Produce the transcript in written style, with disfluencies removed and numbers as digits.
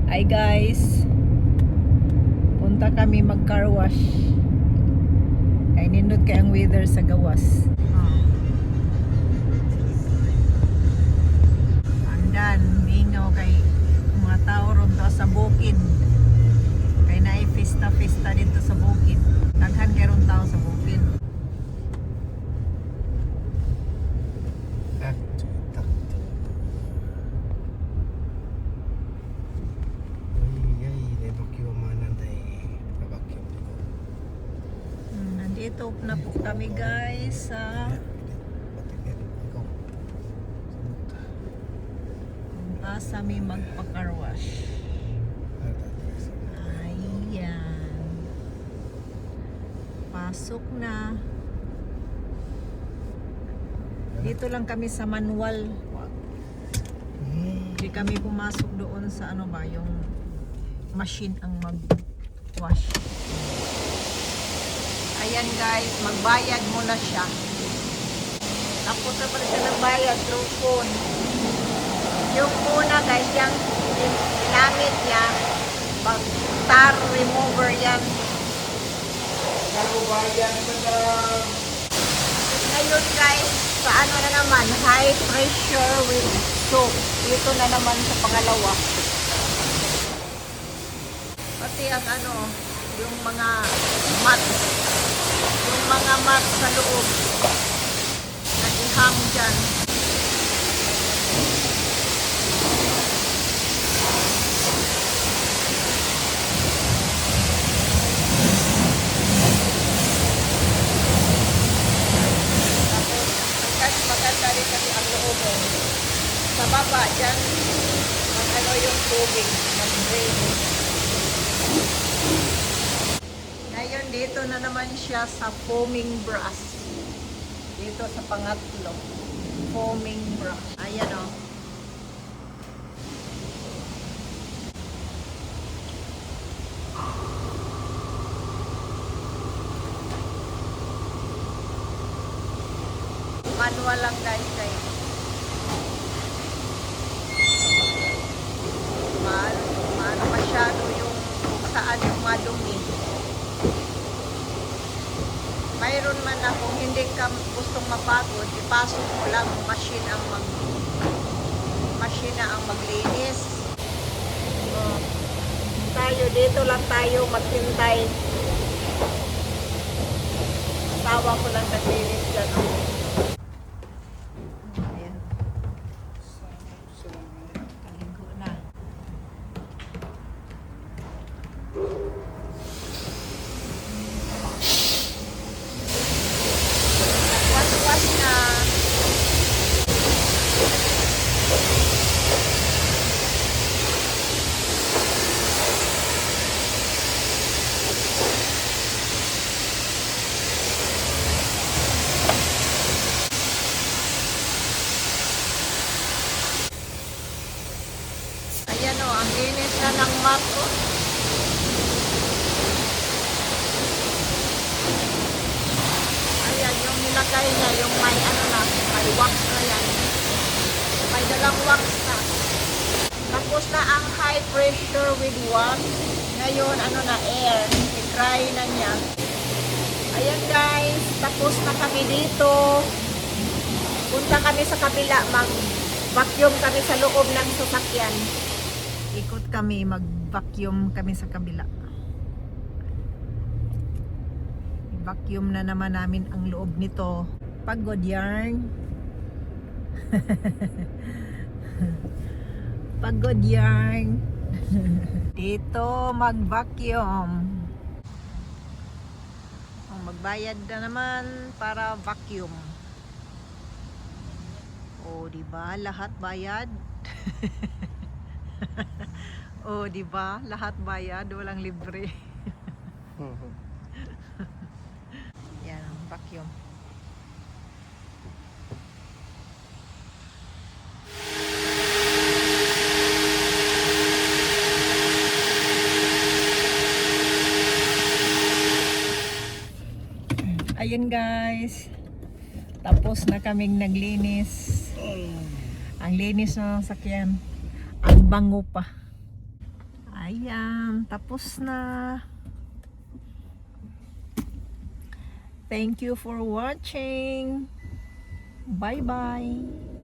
Hi guys, punta kami mag car wash. Kay nindot kay ang weather sa gawas. Andan, mingaw kay mga tao ron to sa bukid. Kay naay pista dito sa bukid. Daghan kay ron tao sa bukid. Nandito na po kami guys sa Asami magpa-car wash. Ayan. Pasok na. Dito lang kami sa manual. Hindi kami pumasok doon sa ano ba, yung machine ang mag-wash. Ayan guys, magbayad muna siya. Tapos na pala siya nagbayad through phone. Yung una guys, yung ginamit niya, tar remover yan. Ngayon guys, sa ano na naman, high pressure with soap. Dito na naman sa pangalawa. Pati ang ano, yung mga mat. Yung mga mat sa loob. Nag-ihang dyan. Maganda rin kasi ang loob sa baba dyan ano yung tubig mag-drain. Ngayon dito na naman siya sa foaming brush, dito sa pangatlo, foaming brush. Ayan o, manual lang guys kayo. Maano masyado yung kung saan yung madumi. Mayroon man na kung hindi ka gustong mapagod, ipasok mo lang machine na ang maglinis. Tayo dito lang tayo maghintay. Asawa ko lang naglinis dyan. Ayan o, ang linis na ng mat ko. Ayan, yung nilagay niya, yung may ano na, may wax na yan. May dalang wax na. Tapos na ang high pressure with wax. Ngayon, ano na, air. I-try na niya. Ayan guys, tapos na kami dito. Punta kami sa kabila, mag-vacuum kami sa loob ng sasakyan. Ikot kami, mag-vacuum kami sa kabila. I-vacuum na naman namin ang loob nito. Pagod yarn. Pagod yarn. Dito mag-vacuum. Magbayad na naman para vacuum. Oh, di ba? Lahat bayad. Oh, di ba? Lahat bayad, walang libre. Yan, vacuum. Ayun guys, tapos na kaming naglinis. Ang linis ng sakyan, ang bango pa. Ayan, tapos na. Thank you for watching. Bye-bye.